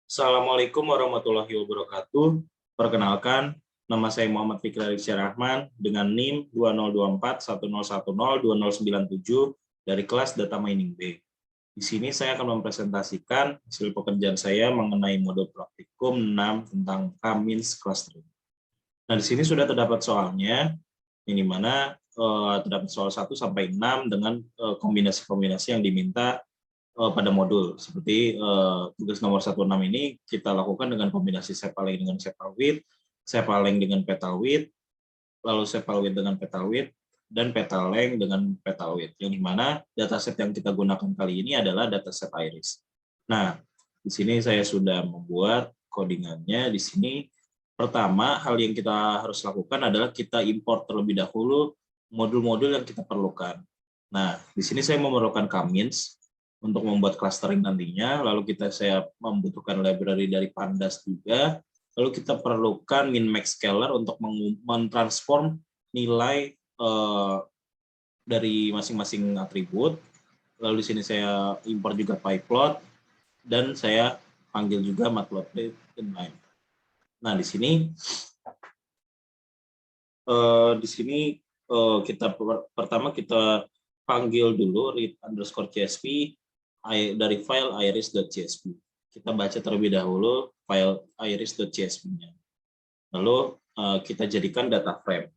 Assalamualaikum warahmatullahi wabarakatuh. Perkenalkan, nama saya Muhammad Fikri Rizky Rahman dengan NIM 202410102097 dari kelas Data Mining B. Di sini saya akan mempresentasikan hasil pekerjaan saya mengenai modul praktikum 6 tentang K-means clustering. Nah, di sini sudah terdapat soalnya, yang dimana terdapat soal 1 sampai 6 dengan kombinasi-kombinasi yang diminta pada modul. Seperti tugas nomor 16 ini kita lakukan dengan kombinasi sepal dengan sepal dengan petal width, lalu sepal width dengan petal width, dan petal length dengan petal width. Yang dimana dataset yang kita gunakan kali ini adalah dataset iris. Nah, di sini saya sudah membuat codingannya. Di sini pertama hal yang kita harus lakukan adalah kita import terlebih dahulu modul-modul yang kita perlukan. Nah, di sini saya memerlukan K-means untuk membuat clustering nantinya, lalu saya membutuhkan library dari Pandas juga, lalu kita perlukan min-max scaler untuk mentransform nilai dari masing-masing atribut, lalu di sini saya import juga pyplot, dan saya panggil juga matplotlib inline. Nah, di sini pertama kita panggil dulu read_csv dari file iris.csv. Kita baca terlebih dahulu file iris.csv-nya. Lalu kita jadikan data frame.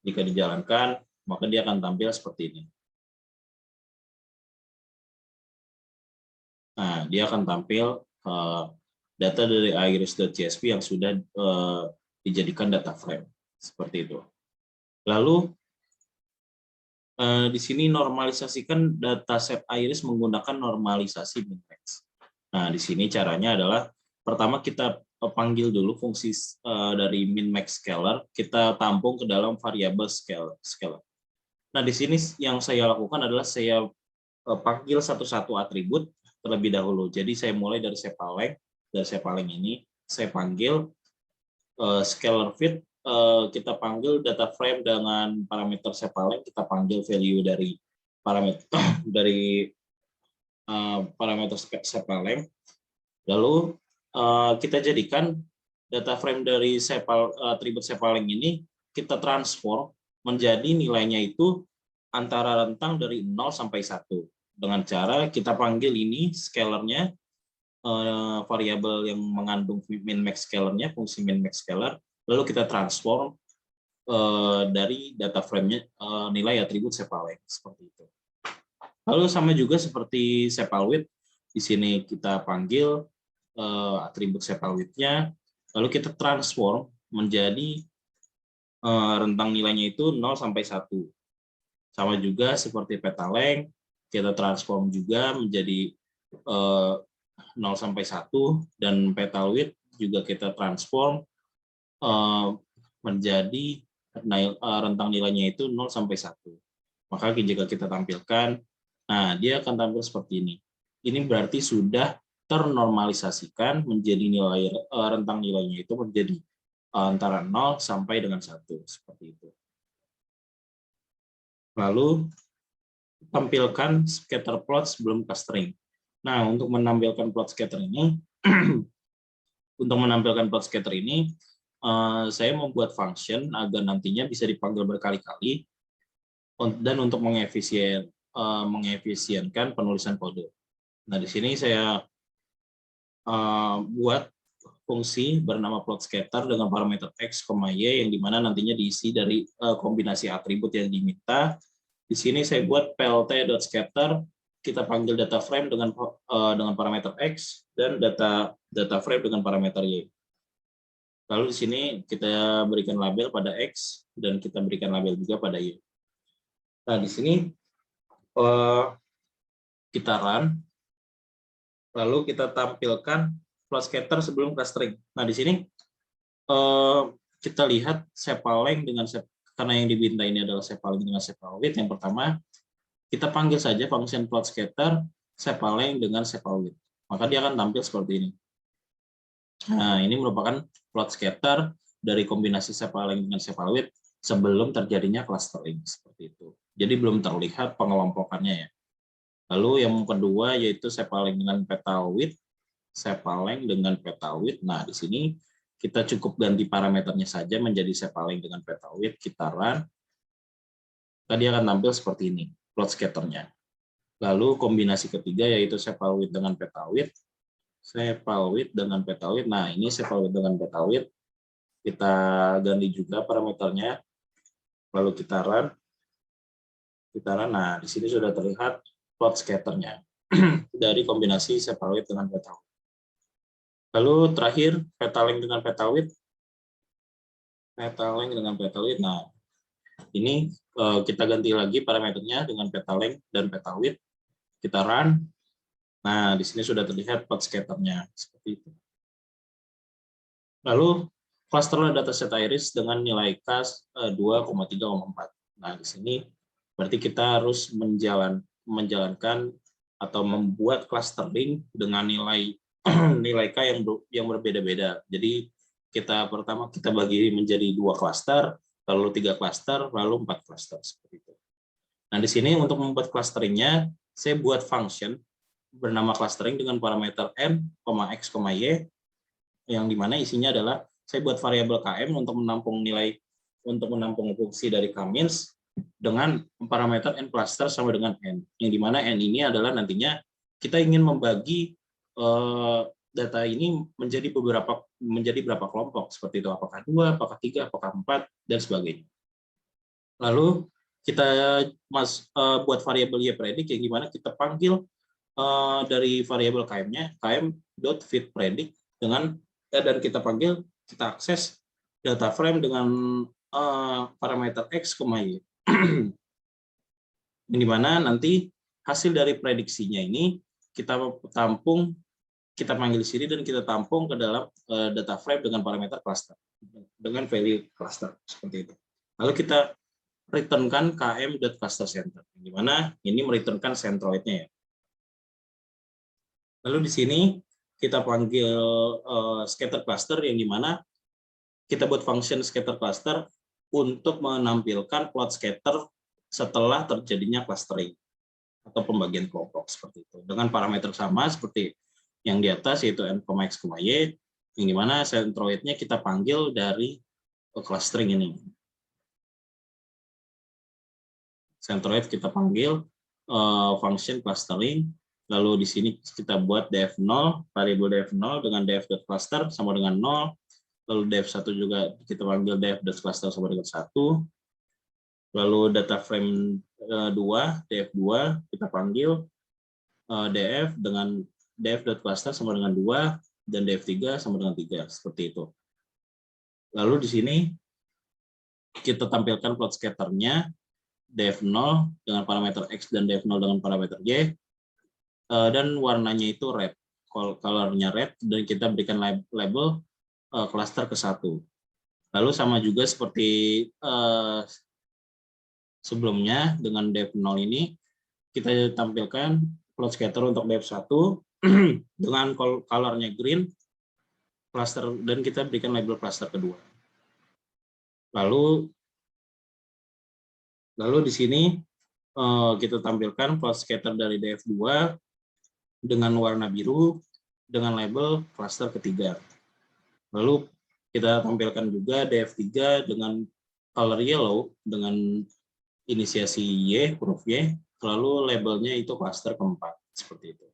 Jika dijalankan, maka dia akan tampil seperti ini. Nah, dia akan tampil data dari iris.csv yang sudah dijadikan data frame. Seperti itu. Lalu di sini normalisasikan dataset iris menggunakan normalisasi min-max. Nah, di sini caranya adalah pertama kita panggil dulu fungsi dari min-max scaler, kita tampung ke dalam variabel scaler. Nah, di sini yang saya lakukan adalah saya panggil satu-satu atribut terlebih dahulu. Jadi saya mulai dari sepal length ini saya panggil scalar fit. Kita panggil data frame dengan parameter sepal length, kita panggil value dari parameter sepal length. Lalu kita jadikan data frame dari atribut sepal length ini kita transform menjadi nilainya itu antara rentang dari 0 sampai 1 dengan cara kita panggil ini scalernya, variabel yang mengandung min-max scalernya, fungsi min-max scaler. Lalu kita transform dari data frame-nya nilai atribut sepal length seperti itu. Lalu sama juga seperti sepal width, di sini kita panggil atribut sepal width-nya, lalu kita transform menjadi rentang nilainya itu 0 sampai 1. Sama juga seperti petal length, kita transform juga menjadi 0 sampai 1, dan petal width juga kita transform menjadi rentang nilainya itu 0 sampai 1. Maka jika kita tampilkan, nah dia akan tampil seperti ini. Ini berarti sudah ternormalisasikan menjadi rentang nilainya itu menjadi antara 0 sampai dengan 1 seperti itu. Lalu tampilkan scatter plot sebelum clustering. Nah, untuk menampilkan plot scatter ini saya membuat function agar nantinya bisa dipanggil berkali-kali dan untuk mengefisienkan penulisan kode. Nah, di sini saya buat fungsi bernama plot scatter dengan parameter x, y yang dimana nantinya diisi dari kombinasi atribut yang diminta. Di sini saya buat plt.scatter, kita panggil data frame dengan parameter x dan data frame dengan parameter y. Lalu di sini kita berikan label pada X dan kita berikan label juga pada Y. Nah, di sini kita run, lalu kita tampilkan plot scatter sebelum clustering. Nah, di sini kita lihat sepal length karena yang diminta ini adalah sepal length dengan sepal width. Yang pertama, kita panggil saja function plot scatter sepal length dengan sepal width. Maka dia akan tampil seperti ini. Nah, ini merupakan plot scatter dari kombinasi sepal length dengan sepal width sebelum terjadinya clustering seperti itu. Jadi belum terlihat pengelompokannya ya. Lalu yang kedua yaitu sepal length dengan petal width. sepaleng dengan peta width. Nah, di sini kita cukup ganti parameternya saja menjadi sepaleng dengan peta width, kita run. Tadi akan tampil seperti ini, plot scatternya. Lalu kombinasi ketiga yaitu sepal width dengan peta width. Sepal width dengan peta width. Nah, ini sepal width dengan peta width. Kita ganti juga parameternya. Lalu kita run. Nah, di sini sudah terlihat plot scatternya dari kombinasi sepal width dengan peta width. Lalu terakhir peta length dengan peta width. Peta length dengan peta width. Nah, ini kita ganti lagi parameternya dengan peta length dan peta width. Kita run. Nah, di sini sudah terlihat plot scatternya seperti itu. Lalu cluster dataset iris dengan nilai CAS 2,3,4. Nah, di sini berarti kita harus menjalankan atau membuat clustering dengan nilai nilai K yang berbeda-beda. Jadi pertama kita bagi menjadi 2 cluster, lalu 3 cluster, lalu 4 cluster seperti itu. Nah, di sini untuk membuat clusteringnya, saya buat function bernama clustering dengan parameter n, x, y, yang dimana isinya adalah saya buat variabel km untuk menampung fungsi dari K-means dengan parameter n cluster sama dengan n, yang dimana n ini adalah nantinya kita ingin membagi data ini menjadi berapa kelompok seperti itu, apakah 2, apakah 3, apakah 4, dan sebagainya. Lalu kita buat variabel yPredict yang dimana kita panggil dari variabel km-nya km.fitPredict dengan dan kita akses data frame dengan parameter x, y. Yang dimana nanti hasil dari prediksinya ini kita panggil sini dan kita tampung ke dalam data frame dengan parameter cluster, dengan value cluster seperti itu. Lalu kita returnkan km.clusterCenter, di mana ini mereturnkan centroidnya ya. Lalu di sini kita panggil scatter cluster yang dimana kita buat function scatter cluster untuk menampilkan plot scatter setelah terjadinya clustering atau pembagian kelompok seperti itu dengan parameter sama seperti yang di atas yaitu n, x, y, yang dimana centroidnya kita panggil dari clustering ini. Centroid kita panggil function clustering, lalu di sini kita buat df0, variabel df0 dengan df.cluster sama dengan 0, lalu df1 juga kita panggil df.cluster sama dengan 1, lalu data frame 2, df2 kita panggil df dengan df.cluster sama dengan 2, dan df3 sama dengan 3, seperti itu. Lalu di sini kita tampilkan plot scatternya, df0 dengan parameter x dan df0 dengan parameter y, dan warnanya itu red, colornya red, dan kita berikan label cluster ke 1. Lalu sama juga seperti sebelumnya dengan df0 ini, kita tampilkan plot scatter untuk df1 dengan colornya green, cluster, dan kita berikan label cluster kedua. Lalu di sini kita tampilkan plot scatter dari df2 dengan warna biru dengan label cluster ketiga. Lalu kita tampilkan juga df3 dengan color yellow dengan inisiasi y, huruf y, lalu labelnya itu cluster keempat seperti itu.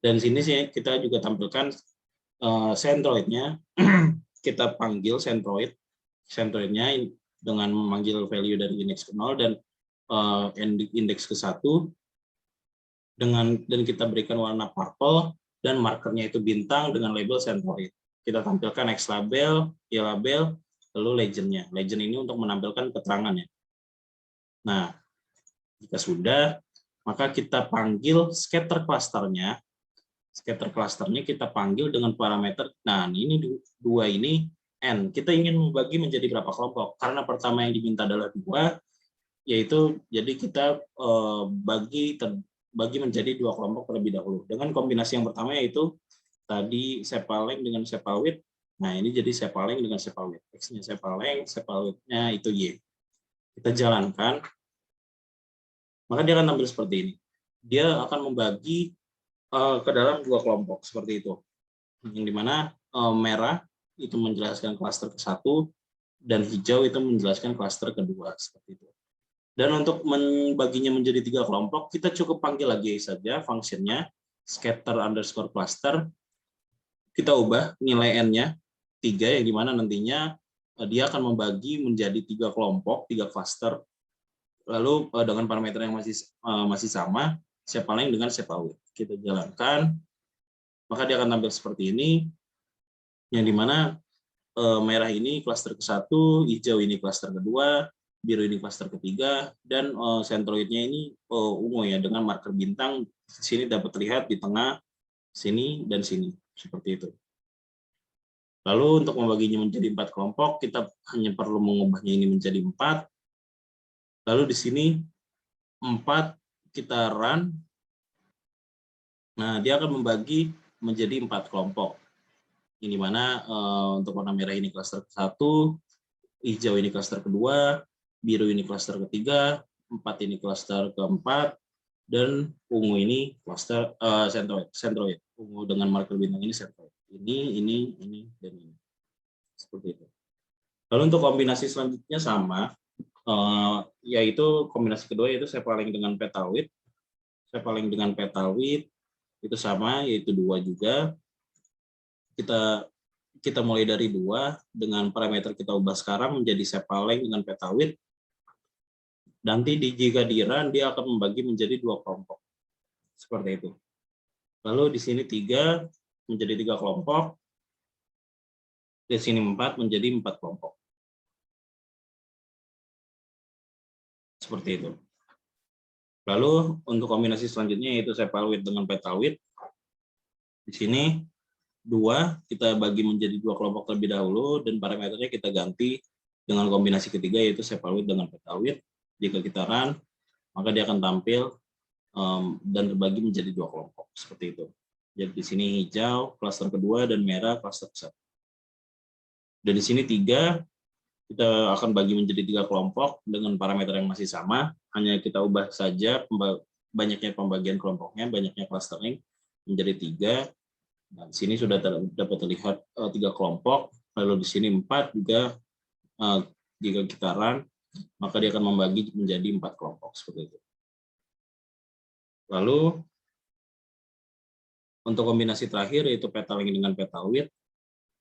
Dan di sini kita juga tampilkan centroidnya, kita panggil centroidnya dengan memanggil value dari indeks ke 0 dan indeks ke 1 dan kita berikan warna purple dan markernya itu bintang dengan label centroid. Kita tampilkan X label, Y label, lalu legendnya. Legend ini untuk menampilkan keterangannya. Nah, jika sudah, maka kita panggil scatter clusternya. Scatter clusternya kita panggil dengan parameter. Nah, ini 2 ini n. Kita ingin membagi menjadi berapa kelompok? Karena pertama yang diminta adalah 2, yaitu jadi kita bagi menjadi 2 kelompok terlebih dahulu. Dengan kombinasi yang pertama yaitu tadi sepal length dengan sepal width. Nah, ini jadi sepal length dengan sepal width. X-nya sepal length, sepal width-nya itu Y. Kita jalankan, maka dia akan tampil seperti ini. Dia akan membagi ke dalam 2 kelompok seperti itu. yang dimana merah itu menjelaskan klaster ke-1 dan hijau itu menjelaskan klaster kedua, seperti itu. Dan untuk membaginya menjadi 3 kelompok, kita cukup panggil lagi saja fungsinya scatter underscore cluster. Kita ubah nilai n-nya 3, yang dimana nantinya dia akan membagi menjadi 3 kelompok, 3 cluster. Lalu dengan parameter yang masih sama, separating dengan separate. Kita jalankan, maka dia akan tampil seperti ini, yang dimana merah ini klaster ke-1, hijau ini klaster kedua, biru ini klaster ketiga, dan sentroidnya ini ungu ya, dengan marker bintang. Di sini dapat terlihat di tengah, sini, dan sini, seperti itu. Lalu untuk membaginya menjadi 4 kelompok, kita hanya perlu mengubahnya ini menjadi 4. Lalu di sini 4 kita run. Nah, dia akan membagi menjadi 4 kelompok. Ini mana untuk warna merah ini klaster ke-1, hijau ini klaster kedua, biru ini klaster ketiga, 4 ini klaster keempat, dan ungu ini klaster sentroid. Ungu dengan marker bintang ini sentroid. Ini, dan ini. Seperti itu. Lalu untuk kombinasi selanjutnya sama, yaitu kombinasi kedua yaitu separating dengan petal width. Separating dengan petal width itu sama, yaitu 2 juga. Kita mulai dari 2 dengan parameter kita ubah sekarang menjadi separating dengan petal width. Nanti jika di run dia akan membagi menjadi 2 kelompok. Seperti itu. Lalu di sini 3 menjadi 3 kelompok. Di sini 4 menjadi 4 kelompok. Seperti itu. Lalu untuk kombinasi selanjutnya yaitu sepal width dengan petal width. Di sini 2 kita bagi menjadi 2 kelompok terlebih dahulu, dan parameternya kita ganti dengan kombinasi ketiga yaitu sepal width dengan petal width. Jika kita run, maka dia akan tampil dan terbagi menjadi 2 kelompok, seperti itu. Jadi di sini hijau klaster kedua dan merah klaster ke-1. Dan di sini 3 kita akan bagi menjadi 3 kelompok dengan parameter yang masih sama, hanya kita ubah saja banyaknya pembagian kelompoknya, banyaknya clustering menjadi 3. Nah, di sini sudah dapat terlihat 3 kelompok, lalu di sini 4 juga jika kita run, maka dia akan membagi menjadi 4 kelompok, seperti itu. Lalu untuk kombinasi terakhir yaitu petaling dengan petal width.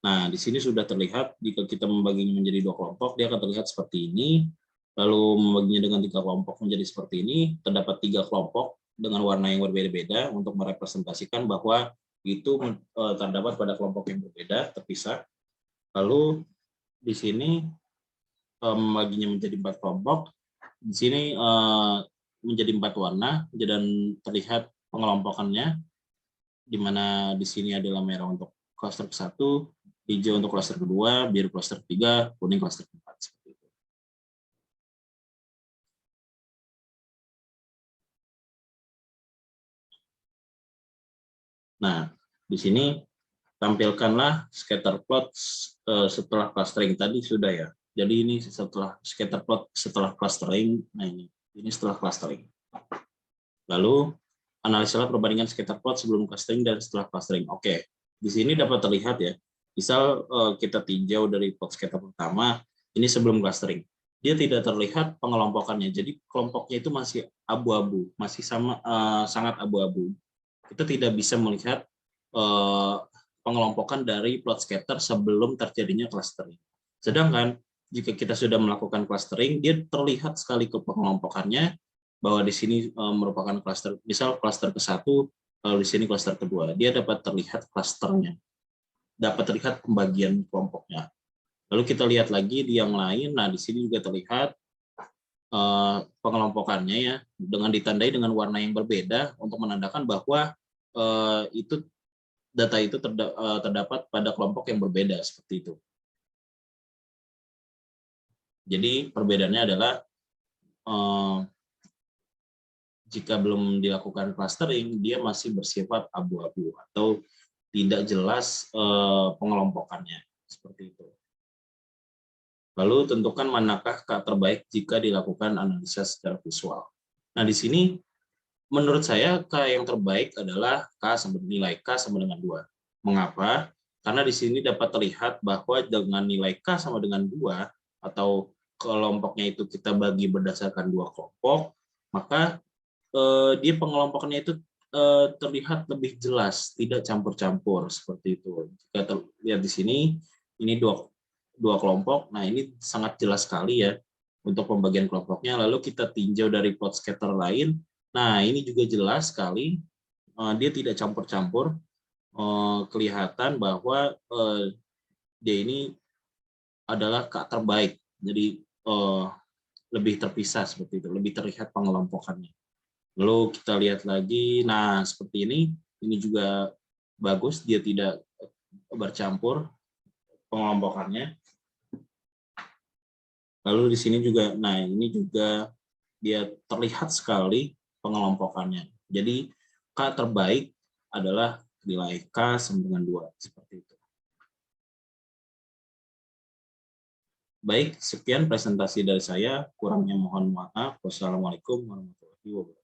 Nah, di sini sudah terlihat jika kita membaginya menjadi 2 kelompok, dia akan terlihat seperti ini. Lalu membaginya dengan 3 kelompok menjadi seperti ini. Terdapat 3 kelompok dengan warna yang berbeda-beda untuk merepresentasikan bahwa itu terdapat pada kelompok yang berbeda, terpisah. Lalu di sini membaginya menjadi 4 kelompok. Di sini menjadi 4 warna dan terlihat pengelompokannya, di mana di sini adalah merah untuk klaster ke-1, hijau untuk klaster kedua, biru klaster ketiga, kuning klaster keempat, seperti itu. Nah, di sini tampilkanlah scatter plot setelah clustering tadi sudah ya. Jadi ini setelah scatter plot setelah clustering. Nah ini setelah clustering. Lalu analisalah perbandingan scatter plot sebelum clustering dan setelah clustering. Oke, di sini dapat terlihat ya. Misal kita tinjau dari plot scatter pertama, ini sebelum clustering. Dia tidak terlihat pengelompokannya. Jadi kelompoknya itu masih abu-abu, masih sangat abu-abu. Kita tidak bisa melihat pengelompokan dari plot scatter sebelum terjadinya clustering. Sedangkan jika kita sudah melakukan clustering, dia terlihat sekali ke pengelompokannya, bahwa di sini merupakan cluster, misal cluster ke-1, lalu di sini cluster kedua. Dia dapat terlihat clusternya, dapat terlihat pembagian kelompoknya. Lalu kita lihat lagi di yang lain. Nah, di sini juga terlihat pengelompokannya ya, dengan ditandai dengan warna yang berbeda untuk menandakan bahwa data itu terdapat pada kelompok yang berbeda, seperti itu. Jadi perbedaannya adalah jika belum dilakukan clustering, dia masih bersifat abu-abu atau tidak jelas pengelompokannya, seperti itu. Lalu tentukan manakah K terbaik jika dilakukan analisa secara visual. Nah, di sini menurut saya K yang terbaik adalah nilai K sama dengan 2. Mengapa? Karena di sini dapat terlihat bahwa dengan nilai K sama dengan 2, atau kelompoknya itu kita bagi berdasarkan 2 kelompok, maka dia pengelompokannya itu terlihat lebih jelas, tidak campur-campur seperti itu. Jika terlihat di sini, ini dua kelompok. Nah, ini sangat jelas sekali ya untuk pembagian kelompoknya. Lalu kita tinjau dari plot scatter lain. Nah, ini juga jelas sekali, dia tidak campur-campur. Kelihatan bahwa dia ini adalah K terbaik. Jadi lebih terpisah seperti itu, lebih terlihat pengelompokannya. Lalu kita lihat lagi, nah seperti ini juga bagus, dia tidak bercampur pengelompokannya. Lalu di sini juga, nah ini juga dia terlihat sekali pengelompokannya. Jadi K terbaik adalah nilai K sama dengan 2, seperti itu. Baik, sekian presentasi dari saya. Kurangnya mohon maaf. Wassalamualaikum warahmatullahi wabarakatuh.